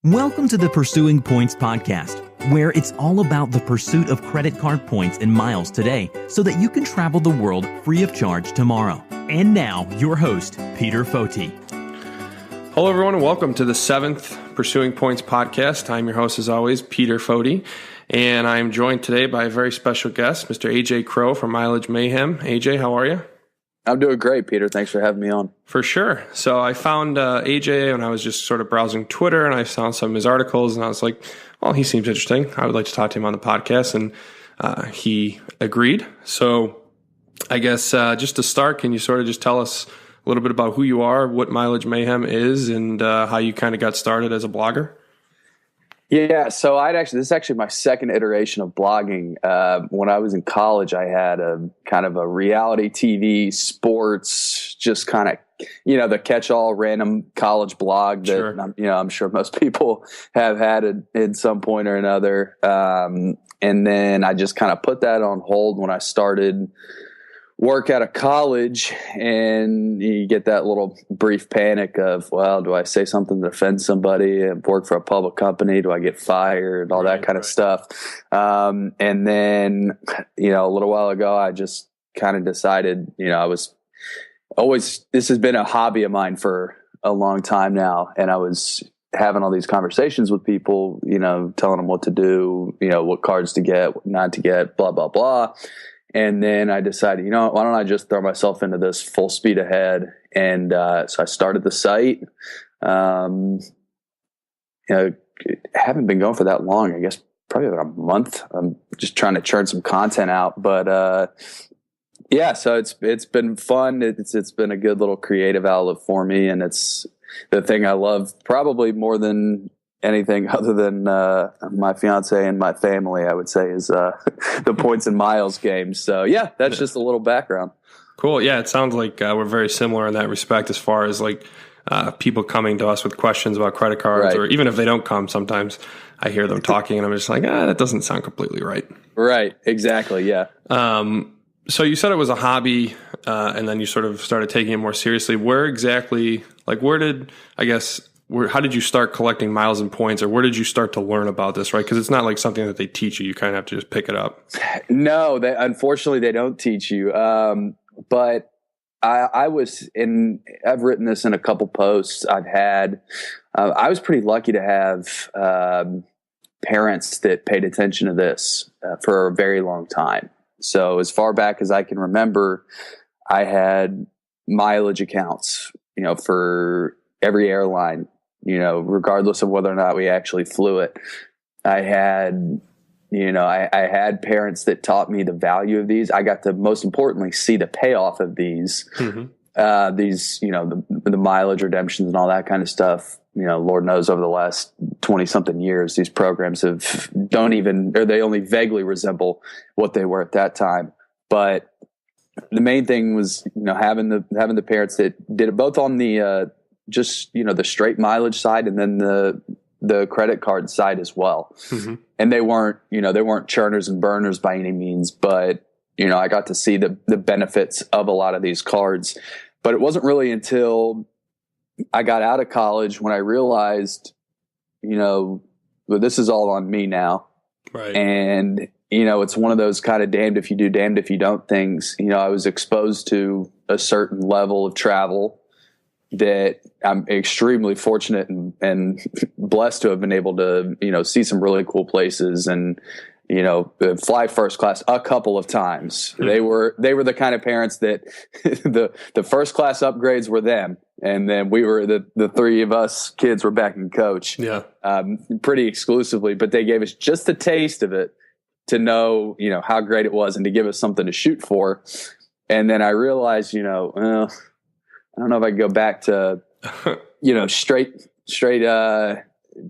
Welcome to the Pursuing Points podcast, where it's all about the pursuit of credit card points and miles today so that you can travel the world free of charge tomorrow. And now, your host, Peter Foti. Hello, everyone, and welcome to the 7th Pursuing Points podcast. I'm your host, as always, Peter Foti, and I'm joined today by a very special guest, Mr. AJ Krow from Mileage Mayhem. AJ, how are you? I'm doing great, Peter. Thanks for having me on. For sure. So I found AJ when I was just sort of browsing Twitter, and I found some of his articles, and I was like, well, he seems interesting. I would like to talk to him on the podcast, and he agreed. So I guess just to start, can you sort of just tell us a little bit about who you are, what Mileage Mayhem is, and how you kind of got started as a blogger? Yeah, so this is actually my second iteration of blogging. When I was in college, I had a kind of a reality TV, sports, just kind of, the catch-all random college blog that, Sure. I'm sure most people have had it in some point or another. And then I just kind of put that on hold when I started work out of college, and you get that little brief panic of, well, do I say something to offend somebody and work for a public company? Do I get fired? All that kind of stuff. And then, a little while ago, I just kind of decided, this has been a hobby of mine for a long time now. And I was having all these conversations with people, telling them what to do, what cards to get, what not to get, blah, blah, blah. And then I decided, why don't I just throw myself into this full speed ahead? And so I started the site. Haven't been going for that long. I guess probably about a month. I'm just trying to churn some content out. But so it's been fun. It's been a good little creative outlet for me, and it's the thing I love probably more than anything other than my fiance and my family, I would say, is the points and miles game. So that's just a little background. Cool. Yeah, it sounds like we're very similar in that respect, as far as like people coming to us with questions about credit cards, or even if they don't come, sometimes I hear them talking and I'm just like, that doesn't sound completely right. Right. Exactly. Yeah. So you said it was a hobby, and then you sort of started taking it more seriously. How did you start collecting miles and points, or where did you start to learn about this, right? Because it's not like something that they teach you. You kind of have to just pick it up. No, unfortunately, they don't teach you. But I've written this in a couple posts I've had. I was pretty lucky to have parents that paid attention to this for a very long time. So as far back as I can remember, I had mileage accounts, for every airline, regardless of whether or not we actually flew it. I had, I had parents that taught me the value of these. I got to, most importantly, see the payoff of these, the mileage redemptions and all that kind of stuff. Lord knows over the last 20 something years, these programs they only vaguely resemble what they were at that time. But the main thing was, having the parents that did it both on the, the straight mileage side, and then the credit card side as well. Mm-hmm. And they weren't churners and burners by any means, but, I got to see the benefits of a lot of these cards. But it wasn't really until I got out of college when I realized, well, this is all on me now. Right. And, it's one of those kind of damned if you do, damned if you don't things. I was exposed to a certain level of travel that I'm extremely fortunate and blessed to have been able to, see some really cool places and, fly first class a couple of times. They were the kind of parents that the first class upgrades were them. And then we were the three of us kids were back in coach, pretty exclusively, but they gave us just a taste of it to know, how great it was and to give us something to shoot for. And then I realized, well, I don't know if I can go back to, straight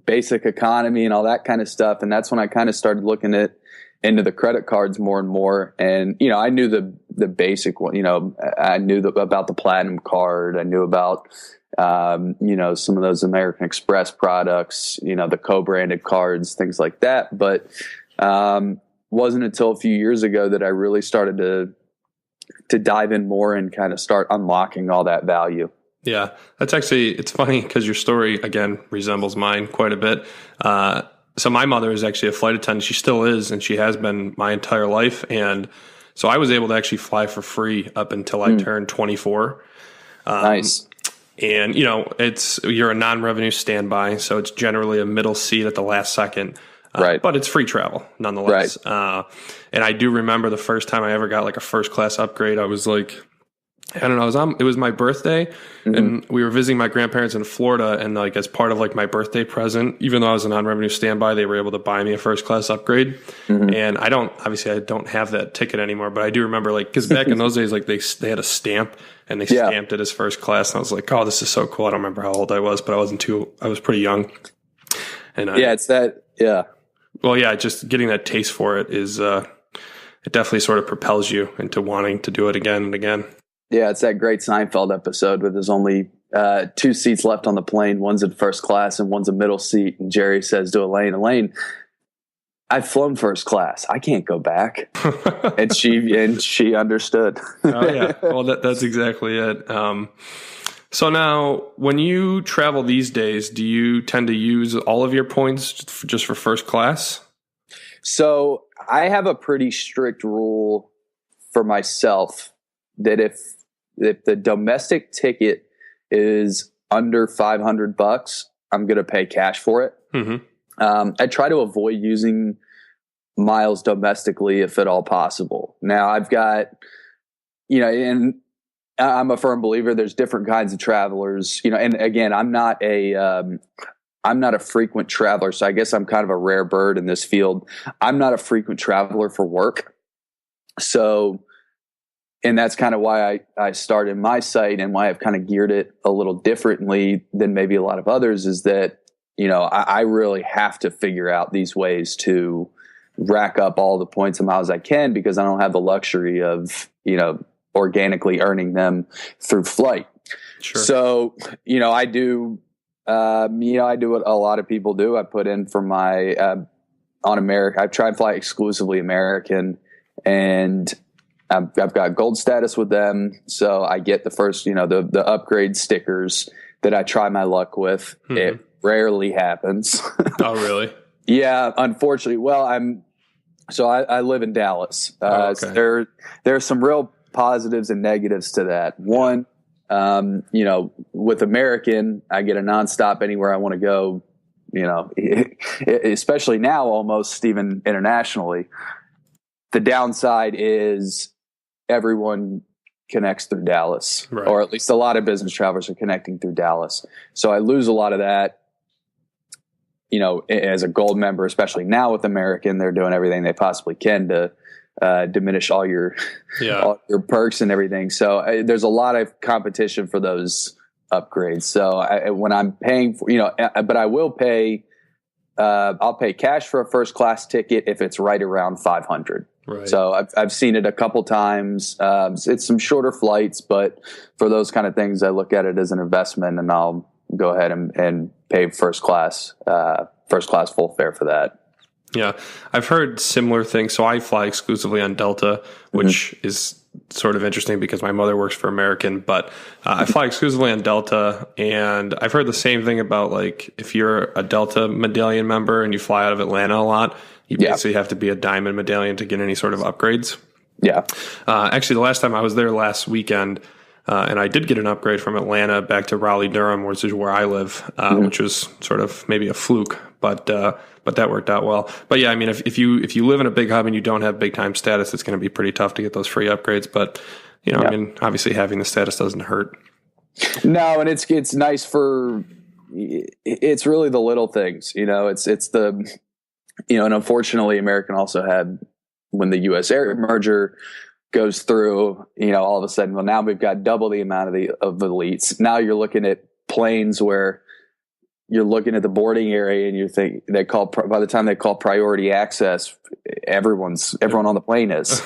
basic economy and all that kind of stuff. And that's when I kind of started looking into the credit cards more and more. And, I knew the basic one, I knew about the Platinum card. I knew about, some of those American Express products, the co-branded cards, things like that. But, wasn't until a few years ago that I really started to dive in more and kind of start unlocking all that value. Yeah, it's funny because your story, again, resembles mine quite a bit. So my mother is actually a flight attendant. She still is, and she has been my entire life. And so I was able to actually fly for free up until I turned 24. Nice. And, you're a non-revenue standby, so it's generally a middle seat at the last second. Right. But it's free travel nonetheless. Right. And I do remember the first time I ever got like a first class upgrade. I was like, I don't know, it was my birthday and we were visiting my grandparents in Florida, and like as part of like my birthday present, even though I was a non-revenue standby, they were able to buy me a first class upgrade. And I don't have that ticket anymore, but I do remember like, cause back in those days, like they had a stamp and they stamped it as first class. And I was like, oh, this is so cool. I don't remember how old I was, but I was pretty young. And well, yeah, just getting that taste for it is, it definitely sort of propels you into wanting to do it again and again. Yeah, it's that great Seinfeld episode where there's only 2 seats left on the plane. One's in first class and one's a middle seat. And Jerry says to Elaine, I've flown first class. I can't go back. and she understood. Oh, yeah. Well, that's exactly it. So now when you travel these days, do you tend to use all of your points just for first class? So I have a pretty strict rule for myself that if the domestic ticket is under $500, I'm going to pay cash for it. I try to avoid using miles domestically if at all possible. Now I've got, and I'm a firm believer there's different kinds of travelers, and again, I'm not a frequent traveler. So I guess I'm kind of a rare bird in this field. I'm not a frequent traveler for work. So, and that's kind of why I started my site and why I've kind of geared it a little differently than maybe a lot of others is that, I really have to figure out these ways to rack up all the points and miles I can because I don't have the luxury of, organically earning them through flight. Sure. So, I do, I do what a lot of people do. I put in for my, on America, I try and fly exclusively American, and I've got gold status with them. So I get the first, the upgrade stickers that I try my luck with. It rarely happens. Oh, really? Yeah, unfortunately. Well, I live in Dallas. Okay. So there are some real positives and negatives to that. One, with American, I get a nonstop anywhere I want to go, especially now almost even internationally. The downside is everyone connects through Dallas, right, or at least a lot of business travelers are connecting through Dallas. So I lose a lot of that, as a gold member, especially now with American, they're doing everything they possibly can to diminish all your perks and everything. So there's a lot of competition for those upgrades. So when I'm paying for, but I will pay, I'll pay cash for a first class ticket if it's right around 500. Right. So I've seen it a couple times. It's some shorter flights, but for those kind of things, I look at it as an investment, and I'll go ahead and pay first class full fare for that. Yeah, I've heard similar things. So I fly exclusively on Delta, which is sort of interesting because my mother works for American, but I fly exclusively on Delta, and I've heard the same thing about like if you're a Delta Medallion member and you fly out of Atlanta a lot, you basically have to be a Diamond Medallion to get any sort of upgrades. Yeah. Actually, the last time I was there last weekend, and I did get an upgrade from Atlanta back to Raleigh-Durham, which is where I live, which was sort of maybe a fluke, but that worked out well. But yeah, I mean, if you live in a big hub and you don't have big time status, it's going to be pretty tough to get those free upgrades. But I mean, obviously having the status doesn't hurt. No, and it's nice for. It's really the little things, It's the, and unfortunately, American also had when the U.S. Air merger goes through, all of a sudden, well, now we've got double the amount of elites. Now you're looking at planes where you're looking at the boarding area and you think by the time they call priority access, everyone on the plane is.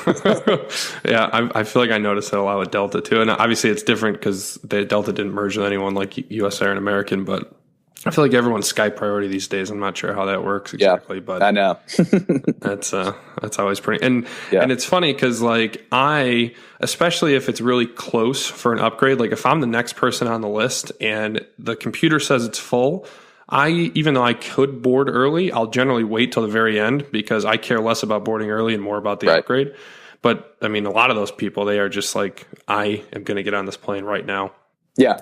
Yeah. I feel like I noticed that a lot with Delta too. And obviously it's different because Delta didn't merge with anyone like US Air and American, but I feel like everyone's Skype priority these days. I'm not sure how that works exactly, but I know that's always pretty. And it's funny because like especially if it's really close for an upgrade, like if I'm the next person on the list and the computer says it's full, even though I could board early, I'll generally wait till the very end because I care less about boarding early and more about the upgrade. But I mean, a lot of those people, they are just like, I am going to get on this plane right now. Yeah.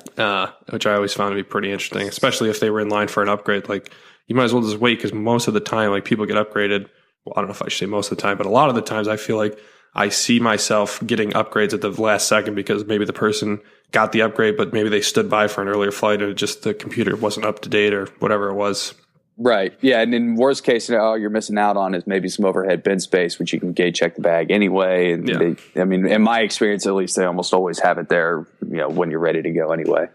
Which I always found to be pretty interesting, especially if they were in line for an upgrade. Like, you might as well just wait because most of the time, like, people get upgraded. Well, I don't know if I should say most of the time, but a lot of the times I feel like I see myself getting upgrades at the last second because maybe the person got the upgrade, but maybe they stood by for an earlier flight or just the computer wasn't up to date or whatever it was. Right. Yeah. And in worst case scenario, all you're missing out on is maybe some overhead bin space, which you can gate check the bag anyway. And I mean, in my experience, at least, they almost always have it there, when you're ready to go anyway.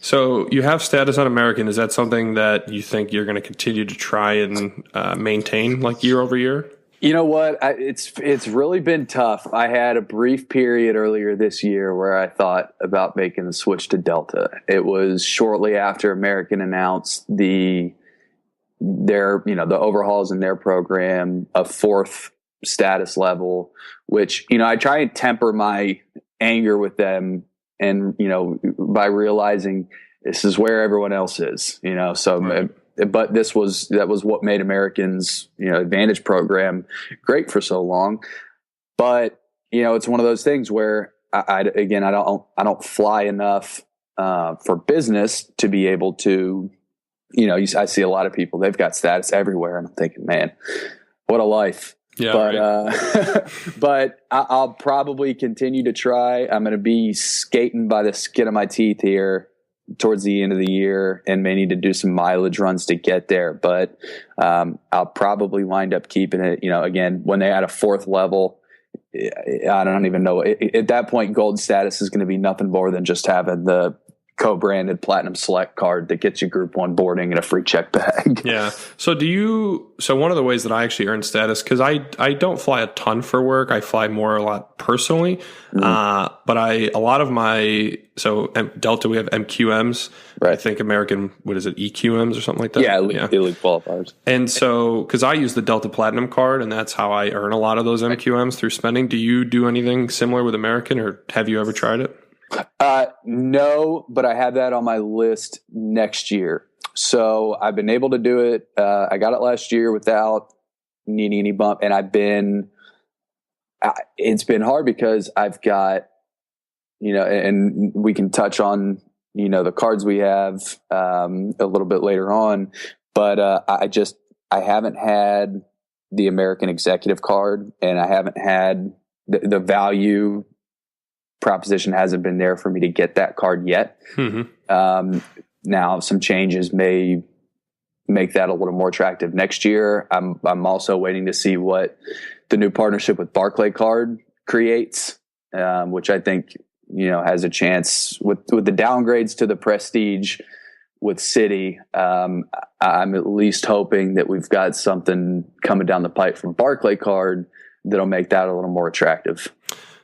So you have status on American. Is that something that you think you're going to continue to try and maintain like year over year? You know what? It's really been tough. I had a brief period earlier this year where I thought about making the switch to Delta. It was shortly after American announced the overhauls in their program, a 4th status level, which, I try and temper my anger with them and, by realizing this is where everyone else is, so, right. But that was what made American's, Advantage program great for so long. But, it's one of those things where I don't fly enough, for business to be able to, I see a lot of people, they've got status everywhere. And I'm thinking, man, what a life. Yeah, but, right. But I'll probably continue to try. I'm going to be skating by the skin of my teeth here towards the end of the year and may need to do some mileage runs to get there. But, I'll probably wind up keeping it, again, when they add a 4th level, I don't even know. At that point, gold status is going to be nothing more than just having the co-branded Platinum Select card that gets you Group 1 boarding and a free check bag. Yeah. So one of the ways that I actually earn status, because I don't fly a ton for work. I fly a lot personally. But Delta, we have MQMs. Right. I think American, what is it, EQMs or something like that? Yeah, elite qualifiers. And so, because I use the Delta Platinum card, and that's how I earn a lot of those MQMs through spending. Do you do anything similar with American, or have you ever tried it? No, but I have that on my list next year. So I've been able to do it. I got it last year without needing any bump. And it's been hard because I've got, and we can touch on, the cards we have, a little bit later on, but, I haven't had the American Executive card, and I haven't had the value proposition hasn't been there for me to get that card yet. Mm-hmm. Now some changes may make that a little more attractive next year. I'm also waiting to see what the new partnership with Barclay card creates, which I think, has a chance with the downgrades to the Prestige with Citi. I'm at least hoping that we've got something coming down the pipe from Barclay card that'll make that a little more attractive.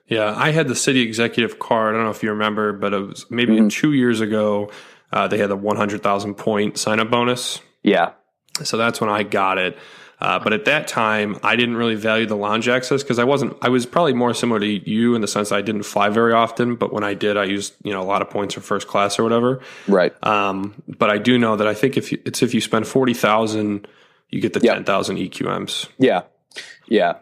Yeah, I had the Citi Executive card. I don't know if you remember, but it was maybe 2 years ago. They had the 100,000 point sign-up bonus. Yeah. So that's when I got it. But at that time, I didn't really value the lounge access because I was probably more similar to you in the sense that I didn't fly very often. But when I did, I used, a lot of points for first class or whatever. Right. But I do know that I think if you spend 40,000, you get the 10,000 EQMs. Yeah. Yeah.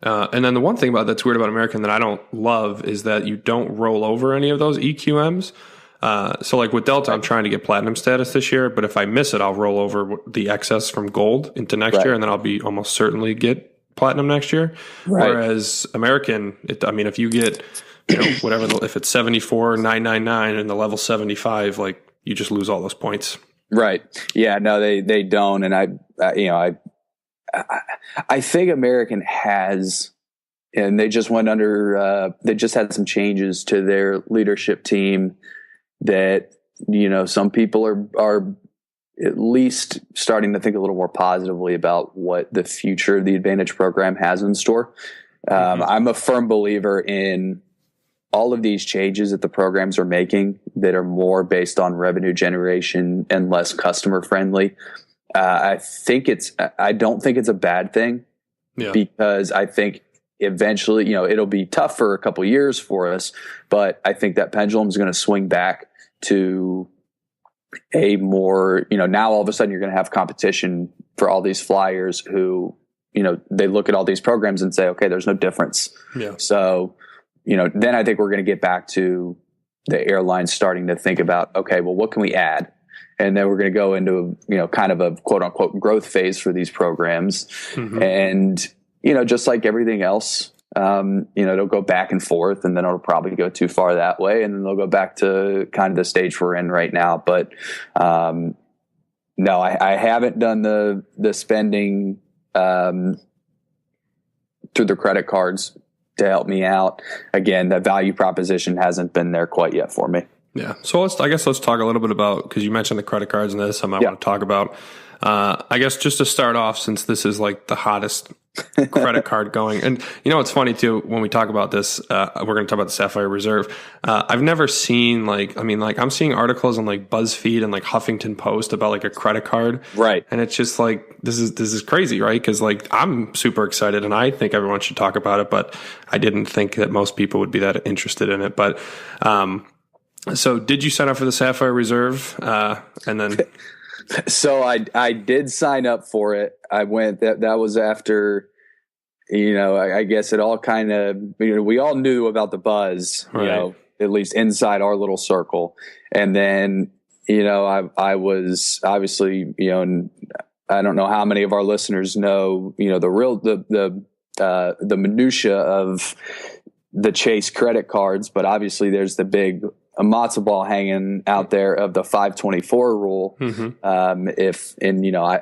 And then the one thing that's weird about American that I don't love is that you don't roll over any of those EQMs. So like with Delta, I'm trying to get platinum status this year, but if I miss it, I'll roll over the excess from gold into next year, and then I'll be almost certainly get platinum next year. Right. Whereas American, if you get, whatever, if it's 74,999 and the level 75, like you just lose all those points. Right. Yeah, no, they don't. And I think American has, and they just went under, they just had some changes to their leadership team that, some people are at least starting to think a little more positively about what the future of the Advantage program has in store. I'm a firm believer in all of these changes that the programs are making that are more based on revenue generation and less customer friendly, I don't think it's a bad thing, because I think eventually, it'll be tough for a couple years for us, but I think that pendulum is going to swing back to a more, now all of a sudden you're going to have competition for all these flyers who, they look at all these programs and say, okay, there's no difference. Yeah. So, then I think we're going to get back to the airlines starting to think about, okay, well, what can we add? And then we're going to go into, kind of a quote unquote growth phase for these programs. Mm-hmm. And, just like everything else, it'll go back and forth, and then it'll probably go too far that way. And then they'll go back to kind of the stage we're in right now. But, no, I haven't done the spending, through the credit cards to help me out. Again, that value proposition hasn't been there quite yet for me. Yeah. So let's talk a little bit about, because you mentioned the credit cards, and that's something I want to talk about. I guess just to start off, since this is like the hottest credit card going, and it's funny too, when we talk about this, we're going to talk about the Sapphire Reserve. I've never seen I'm seeing articles on like BuzzFeed and like Huffington Post about like a credit card. Right. And it's just like, this is crazy, right? Cause like I'm super excited and I think everyone should talk about it, but I didn't think that most people would be that interested in it. But, so did you sign up for the Sapphire Reserve? And then... So I did sign up for it. I went, that was after, I guess it all kind of, we all knew about the buzz, right, at least inside our little circle. And then, I was obviously, and I don't know how many of our listeners know, the minutia of the Chase credit cards, but obviously there's the big matzo ball hanging out there of the 524 rule. Mm-hmm.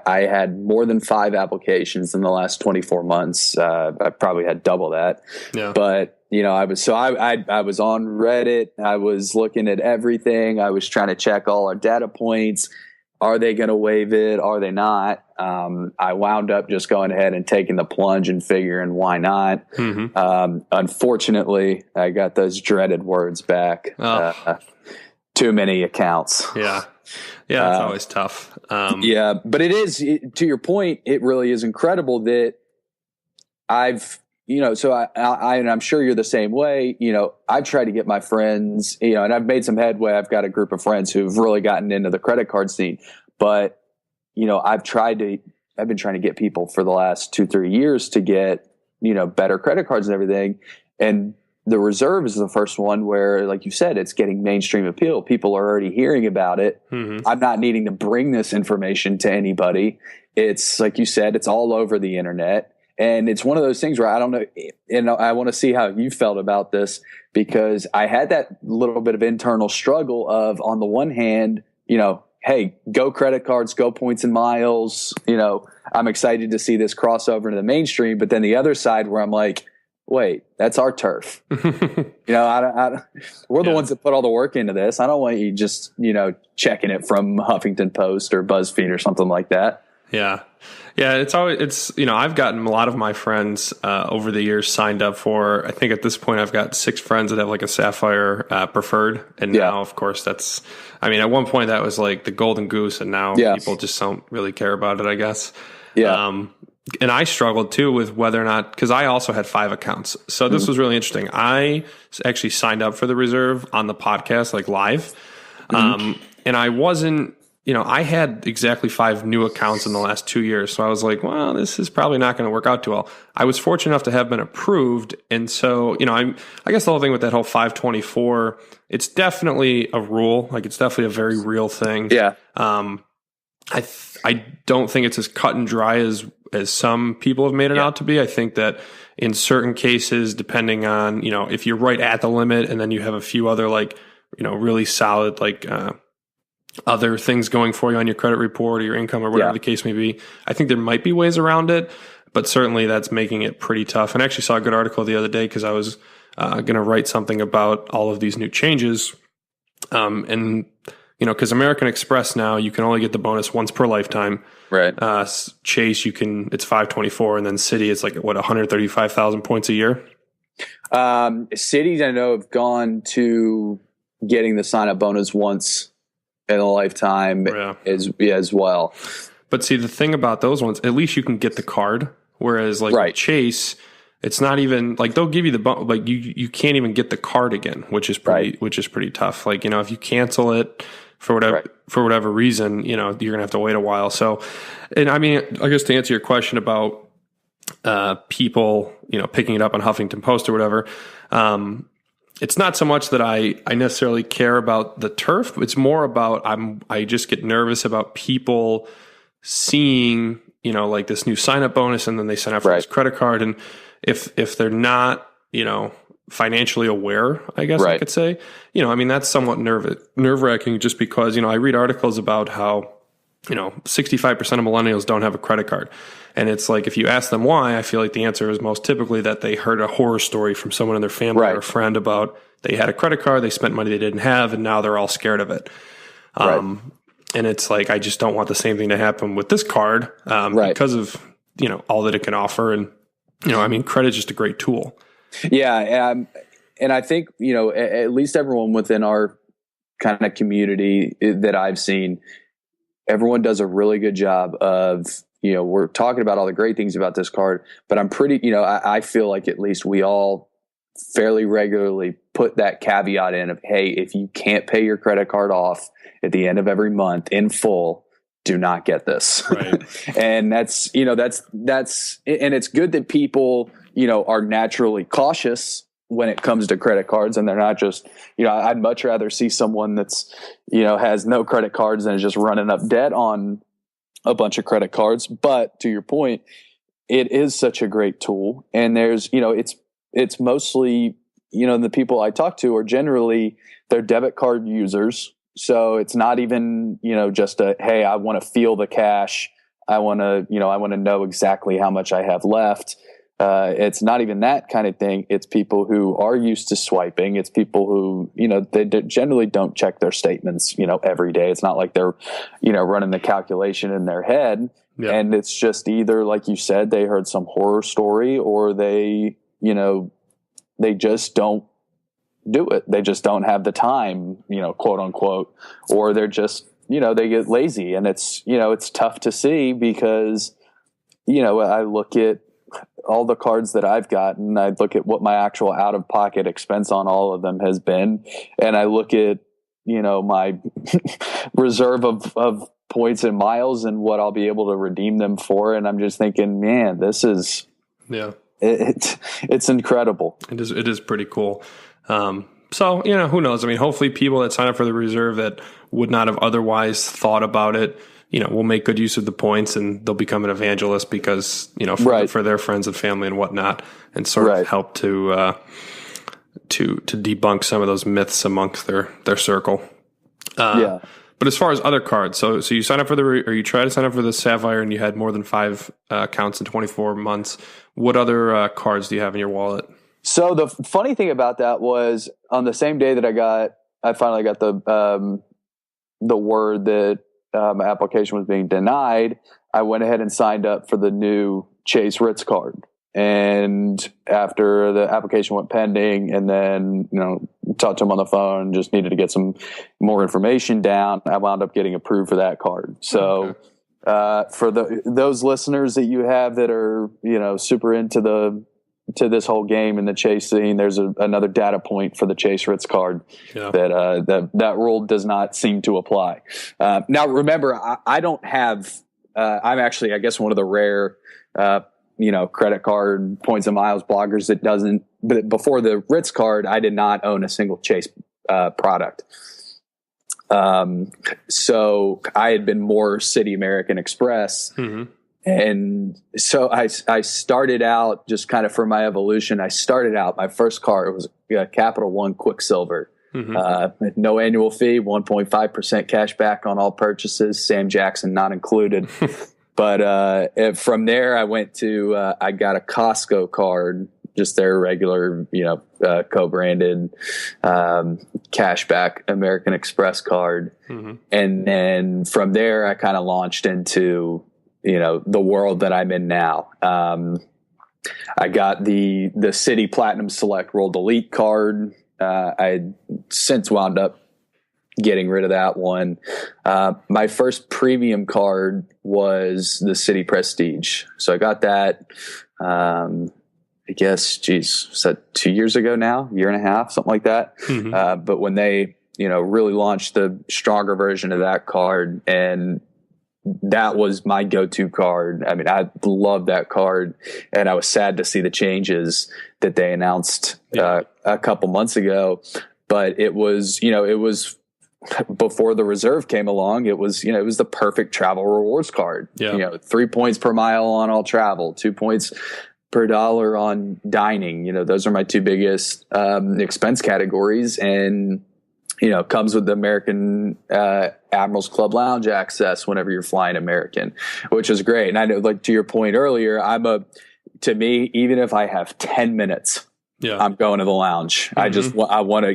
I had more than 5 applications in the last 24 months. I probably had double that. Yeah. But I was on Reddit. I was looking at everything. I was trying to check all our data points. Are they going to waive it? Are they not? I wound up just going ahead and taking the plunge and figuring why not. Mm-hmm. Unfortunately, I got those dreaded words back. Too many accounts. Yeah. Yeah, it's always tough. Yeah, but to your point, it really is incredible that so and I'm sure you're the same way. I've tried to get my friends, and I've made some headway. I've got a group of friends who've really gotten into the credit card scene, but I've been trying to get people for the last 2-3 years to get, better credit cards and everything. And the Reserve is the first one where, like you said, it's getting mainstream appeal. People are already hearing about it. Mm-hmm. I'm not needing to bring this information to anybody. It's like you said, it's all over the internet. And it's one of those things where I don't know, and I want to see how you felt about this, because I had that little bit of internal struggle of, on the one hand, hey, go credit cards, go points and miles. I'm excited to see this crossover into the mainstream. But then the other side where I'm like, wait, that's our turf. We're the ones that put all the work into this. I don't want you just, checking it from Huffington Post or BuzzFeed or something like that. Yeah. Yeah, I've gotten a lot of my friends over the years signed up for, I think at this point I've got 6 friends that have like a Sapphire preferred. And now, of course, at one point that was like the golden goose, and now people just don't really care about it, I guess. Yeah. And I struggled too with whether or not, because I also had 5 accounts. So this was really interesting. I actually signed up for the Reserve on the podcast, like live. And I wasn't, I had exactly 5 new accounts in the last 2 years. So I was like, well, this is probably not going to work out too well. I was fortunate enough to have been approved. And so, I guess the whole thing with that whole 524, it's definitely a rule. Like, it's definitely a very real thing. Yeah. I don't think it's as cut and dry as some people have made it out to be. I think that in certain cases, depending on, if you're right at the limit and then you have a few other really solid, other things going for you on your credit report or your income or whatever the case may be, I think there might be ways around it, but certainly that's making it pretty tough. And I actually saw a good article the other day because I was going to write something about all of these new changes. Because American Express now, you can only get the bonus once per lifetime. Right. Chase, it's 524, and then Citi, it's 135,000 points a year. Cities I know have gone to getting the sign up bonus once in a lifetime as well. But see, the thing about those ones, at least you can get the card. Whereas like Chase, it's not even like they'll give you the you can't even get the card again, which is pretty tough. Like, if you cancel it for whatever reason, you're gonna have to wait a while. So, and I mean, I guess to answer your question about people, picking it up on Huffington Post or whatever, it's not so much that I necessarily care about the turf. It's more about I just get nervous about people seeing, like this new sign up bonus, and then they sign up for this credit card. And if they're not, financially aware, I guess I could say, that's somewhat nerve wracking just because, I read articles about how, 65% of millennials don't have a credit card. And it's like, if you ask them why, I feel like the answer is most typically that they heard a horror story from someone in their family or a friend about they had a credit card, they spent money they didn't have, and now they're all scared of it. And it's like, I just don't want the same thing to happen with this card because of, all that it can offer. And, credit is just a great tool. Yeah. And I think, at least everyone within our kind of community that I've seen, everyone does a really good job of, we're talking about all the great things about this card, but I'm pretty, I feel like at least we all fairly regularly put that caveat in of, hey, if you can't pay your credit card off at the end of every month in full, do not get this. Right. And that's, and it's good that people, are naturally cautious when it comes to credit cards, and they're not just, I'd much rather see someone that's, has no credit cards and is just running up debt on a bunch of credit cards. But to your point, it is such a great tool. And there's, it's mostly, the people I talk to are generally they're debit card users. So it's not even, just hey, I want to feel the cash. I want to know exactly how much I have left. It's not even that kind of thing. It's people who are used to swiping. It's people who, they generally don't check their statements, every day. It's not like they're, running the calculation in their head. Yeah. And it's just either, like you said, they heard some horror story, or they, they just don't do it. They just don't have the time, quote unquote, or they're just, they get lazy. And it's, it's tough to see because, I look at all the cards that I've gotten, I look at what my actual out of pocket expense on all of them has been. And I look at, my reserve of points and miles and what I'll be able to redeem them for. And I'm just thinking, man, this is, it's incredible. It is pretty cool. So, who knows? I mean, hopefully people that sign up for the reserve that would not have otherwise thought about it, will make good use of the points, and they'll become an evangelist because, for their friends and family and whatnot, and sort of help to debunk some of those myths amongst their circle. But as far as other cards, so you sign up for you try to sign up for the Sapphire, and you had more than 5 accounts in 24 months. What other cards do you have in your wallet? So the funny thing about that was on the same day that I finally got the word that my application was being denied, I went ahead and signed up for the new Chase Ritz card. And after the application went pending, and then, talked to him on the phone, just needed to get some more information down, I wound up getting approved for that card. So, for those listeners that you have that are, super into this whole game and the Chase scene, there's another data point for the Chase Ritz card that rule does not seem to apply. Now, remember, I don't have, I'm actually, I guess, one of the rare, credit card points and miles bloggers that doesn't, but before the Ritz card, I did not own a single Chase product. So I had been more City American Express. Mm-hmm. And so I started out just kind of for my evolution. I started out, my first card was a Capital One Quicksilver. Mm-hmm. No annual fee, 1.5% cash back on all purchases, Sam Jackson not included. But from there, I went to, I got a Costco card, just their regular, co-branded cashback American Express card. Mm-hmm. And then from there, I kind of launched into, the world that I'm in now. I got the City Platinum Select World Elite card. I had since wound up getting rid of that one. My first premium card was the City Prestige. So I got that, I guess, was that 2 years ago now, year and a half, something like that. Mm-hmm. But when they, really launched the stronger version of that card, and that was my go-to card. I mean, I love that card, and I was sad to see the changes that they announced a couple months ago. But it was before the reserve came along. It was the perfect travel rewards card. 3 points per mile on all travel, 2 points per dollar on dining. Those are my two biggest expense categories, and comes with the American Admirals Club Lounge access whenever you're flying American, which is great. And I know, like, to your point earlier, to me, even if I have 10 minutes, I'm going to the lounge. Mm-hmm. I want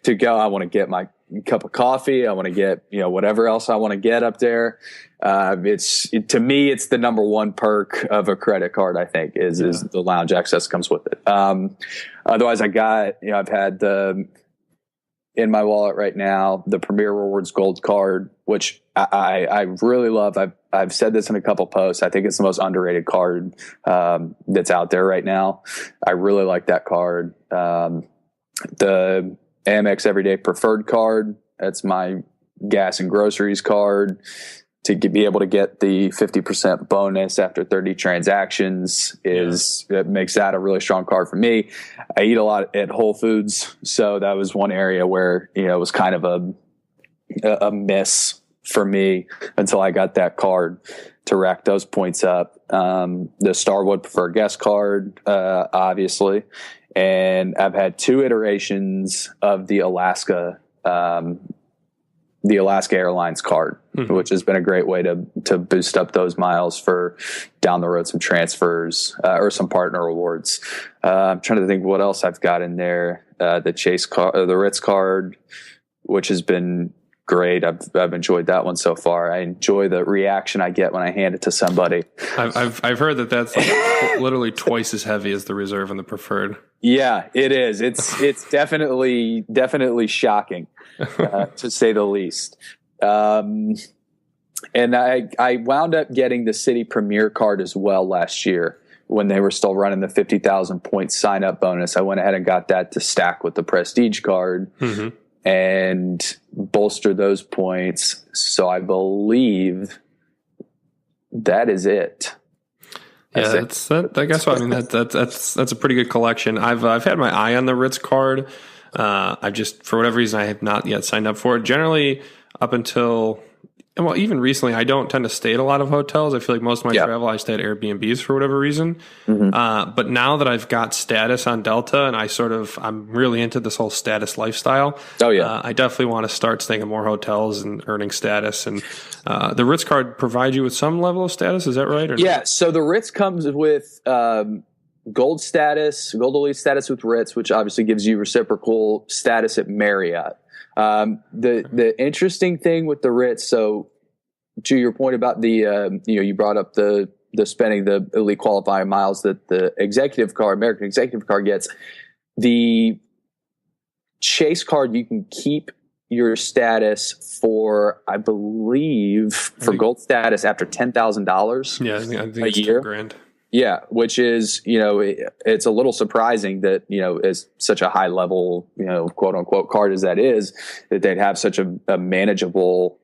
to go. I want to get my cup of coffee. I want to get, whatever else I want to get up there. To me, it's the number one perk of a credit card, I think, is the lounge access comes with it. Otherwise, I've had in my wallet right now, the Premier Rewards Gold card, which I really love. I've said this in a couple posts. I think it's the most underrated card that's out there right now. I really like that card. The Amex Everyday Preferred card, that's my gas and groceries card. To be able to get the 50% bonus after 30 transactions it makes that a really strong card for me. I eat a lot at Whole Foods, so that was one area where it was kind of a miss for me until I got that card to rack those points up. The Starwood Preferred Guest card, obviously, and I've had 2 iterations of the Alaska Airlines card, mm-hmm. which has been a great way to boost up those miles for down the road, some transfers or some partner rewards. I'm trying to think what else I've got in there. The Chase card, the Ritz card, which has been great. I've enjoyed that one so far. I enjoy the reaction I get when I hand it to somebody. I've heard that's like literally twice as heavy as the reserve and the preferred. Yeah, it is. It's definitely shocking, to say the least. And I wound up getting the City Premier card as well last year when they were still running the 50,000 point sign up bonus. I went ahead and got that to stack with the Prestige card. Mm-hmm. And bolster those points. So I believe that is it. That's a pretty good collection. I've had my eye on the Ritz card. I just, for whatever reason, I have not yet signed up for it. Generally, up until, well, even recently, I don't tend to stay at a lot of hotels. I feel like most of my travel, I stay at Airbnbs for whatever reason. Mm-hmm. But now that I've got status on Delta and I'm really into this whole status lifestyle. Oh yeah. I definitely want to start staying at more hotels and earning status. And the Ritz card provides you with some level of status. Is that right? Or yeah. No? So the Ritz comes with gold status, gold elite status with Ritz, which obviously gives you reciprocal status at Marriott. The interesting thing with the Ritz, so to your point about the, you brought up the spending the elite qualifying miles that the American executive card gets. The Chase card, you can keep your status for, I believe, for gold status after $10,000 I think a it's year. $10,000. Yeah, which is, it's a little surprising that, as such a high level, quote unquote card as that is, that they'd have such a manageable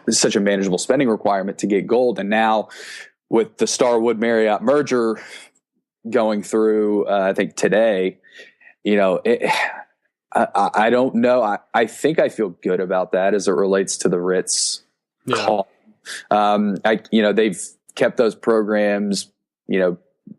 spending requirement to get gold. And now with the Starwood Marriott merger going through, I think today, I don't know. I think I feel good about that as it relates to the Ritz call. They've kept those programs,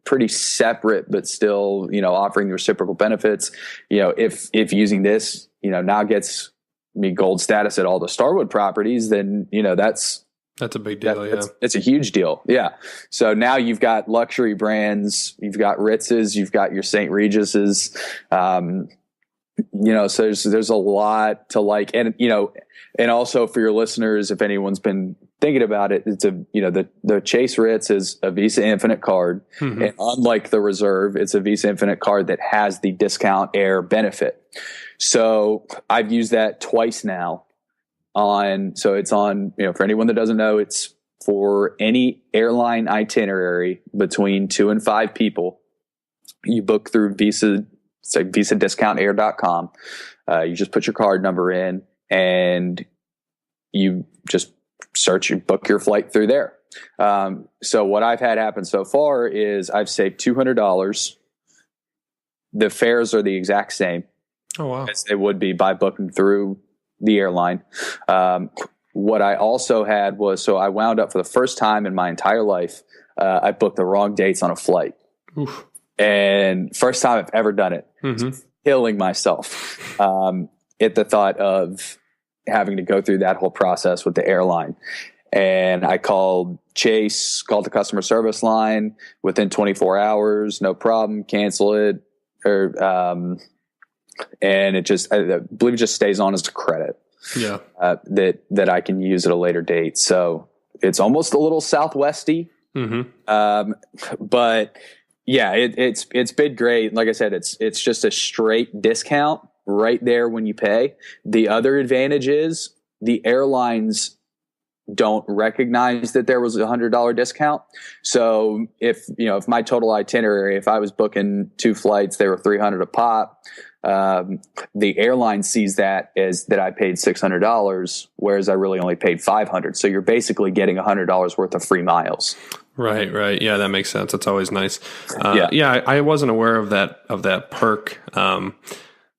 pretty separate, but still, offering the reciprocal benefits. If using this, now gets me gold status at all the Starwood properties, then, that's a big deal. It's a huge deal. Yeah. So now you've got luxury brands, you've got Ritz's, you've got your St. Regis's, so there's a lot to like, and, and also for your listeners, if anyone's been thinking about it, it's the Chase Ritz is a Visa Infinite card. Mm-hmm. And unlike the Reserve, it's a Visa Infinite card that has the discount air benefit. So I've used that twice now so it's on, for anyone that doesn't know, it's for any airline itinerary between 2 and 5 people. You book through Visa, it's like visadiscountair.com. You just put your card number in and you just book your flight through there. So what I've had happen so far is I've saved $200. The fares are the exact same. Oh, wow. As they would be by booking through the airline. What I also had was, so I wound up for the first time in my entire life, I booked the wrong dates on a flight. Oof. And first time I've ever done it. Mm-hmm. Killing myself at the thought of having to go through that whole process with the airline. And I called Chase, called the customer service line within 24 hours, no problem, cancel it. And I believe it just stays on as a credit. Yeah. That I can use at a later date. So it's almost a little Southwesty. Mm-hmm. But yeah, it's been great. Like I said, it's just a straight discount right there when you pay. The other advantage is the airlines don't recognize that there was $100 discount. So if my total itinerary, if I was booking 2 flights, they were $300 a pop. The airline sees that as that I paid $600, whereas I really only paid $500. So you're basically getting $100 worth of free miles. Right. Yeah, that makes sense. That's always nice. I wasn't aware of that perk.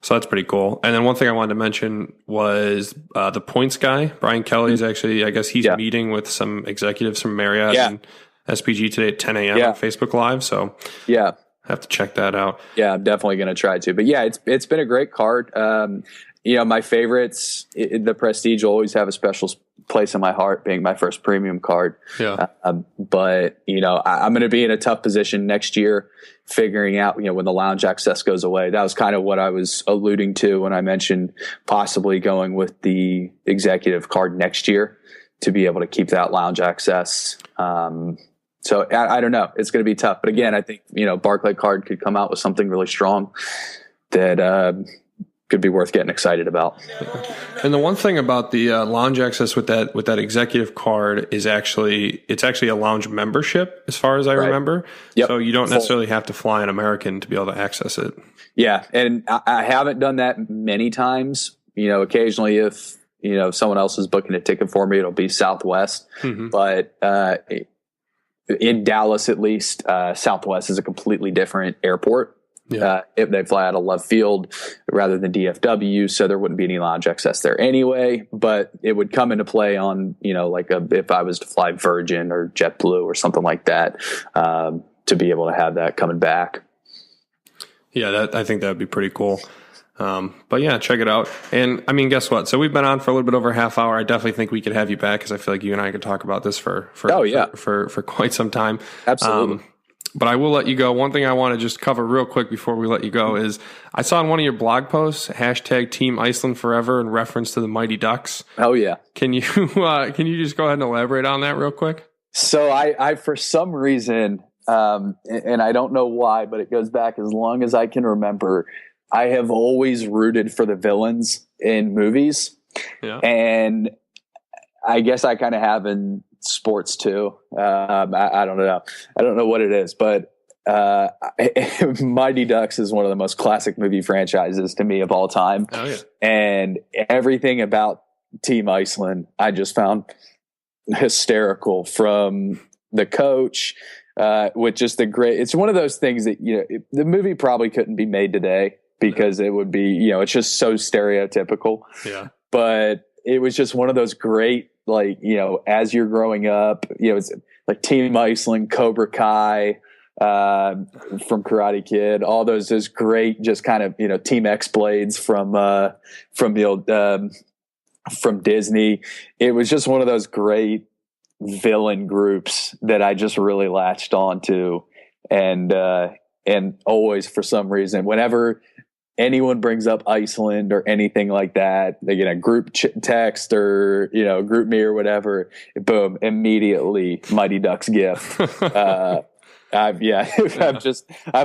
So that's pretty cool. And then one thing I wanted to mention was the points guy, Brian Kelly, is actually, I guess he's meeting with some executives from Marriott and SPG today at 10 a.m. on Facebook Live. So I have to check that out. Yeah, I'm definitely going to try to. But yeah, it's been a great card. My favorites, the Prestige will always have a special place in my heart, being my first premium card. Yeah. But I'm going to be in a tough position next year, figuring out, when the lounge access goes away. That was kind of what I was alluding to when I mentioned possibly going with the executive card next year to be able to keep that lounge access. So I don't know. It's going to be tough. But again, I think, Barclay card could come out with something really strong that could be worth getting excited about. And the one thing about the lounge access with that executive card is it's actually a lounge membership, as far as I remember. Yep. So you don't necessarily have to fly an American to be able to access it. Yeah, and I haven't done that many times. Occasionally if someone else is booking a ticket for me, it'll be Southwest. Mm-hmm. But in Dallas, at least, Southwest is a completely different airport. Yeah. If they fly out of Love Field rather than DFW, so there wouldn't be any lounge access there anyway. But it would come into play on, if I was to fly Virgin or JetBlue or something like that, to be able to have that coming back. Yeah, I think that would be pretty cool. But yeah, check it out. And I mean, guess what? So we've been on for a little bit over a half hour. I definitely think we could have you back because I feel like you and I could talk about this for quite some time. Absolutely. But I will let you go. One thing I want to just cover real quick before we let you go is I saw in one of your blog posts, #Team Iceland Forever in reference to the Mighty Ducks. Oh, yeah. Can you just go ahead and elaborate on that real quick? So I for some reason, and I don't know why, but it goes back as long as I can remember, I have always rooted for the villains in movies. Yeah. And I guess I kind of have in sports too. I don't know. I don't know what it is, but Mighty Ducks is one of the most classic movie franchises to me of all time. Oh, yeah. And everything about Team Iceland, I just found hysterical, from the coach, with just it's one of those things that, the movie probably couldn't be made today because it would be, it's just so stereotypical. Yeah. But it was just one of those great, as you're growing up, it's like Team Iceland, Cobra Kai, from Karate Kid, all those great, just kind of, Team X-Blades from the old, from Disney. It was just one of those great villain groups that I just really latched on to. And always, for some reason, whenever anyone brings up Iceland or anything like that, they get a group text or, group me or whatever, boom, immediately Mighty Ducks gift. I've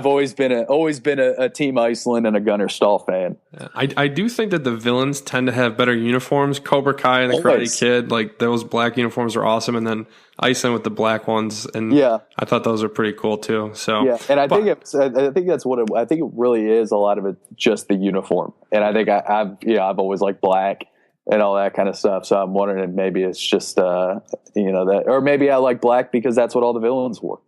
always been a Team Iceland and a Gunnar Stahl fan. I do think that the villains tend to have better uniforms. Cobra Kai and the Karate Kid, like those black uniforms are awesome, and then Iceland with the black ones, and I thought those are pretty cool too. So and I think that's what I think it really is. A lot of it just the uniform, and I think I've always liked black and all that kind of stuff. So I'm wondering if maybe it's just, that, or maybe I like black because that's what all the villains wore.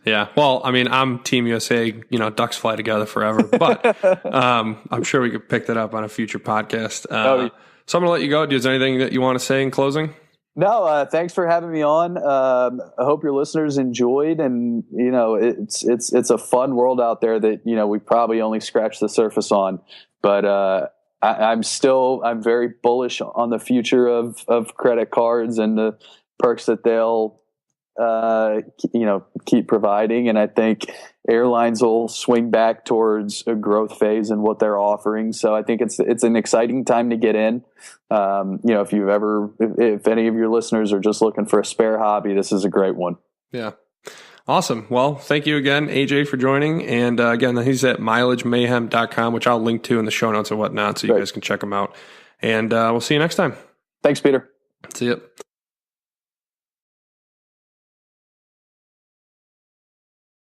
Yeah. Well, I mean, I'm Team USA, Ducks fly together forever, but I'm sure we could pick that up on a future podcast. So I'm going to let you go. Is there anything that you want to say in closing? No, thanks for having me on. I hope your listeners enjoyed, and it's a fun world out there that we probably only scratched the surface on, but I'm very bullish on the future of credit cards and the perks that they'll keep providing, and I think airlines will swing back towards a growth phase in what they're offering. So I think it's an exciting time to get in. If any of your listeners are just looking for a spare hobby, this is a great one. Yeah. Awesome. Well, thank you again, AJ, for joining. And again, he's at mileagemayhem.com, which I'll link to in the show notes and whatnot, so you guys can check him out. And we'll see you next time. Thanks, Peter. See you.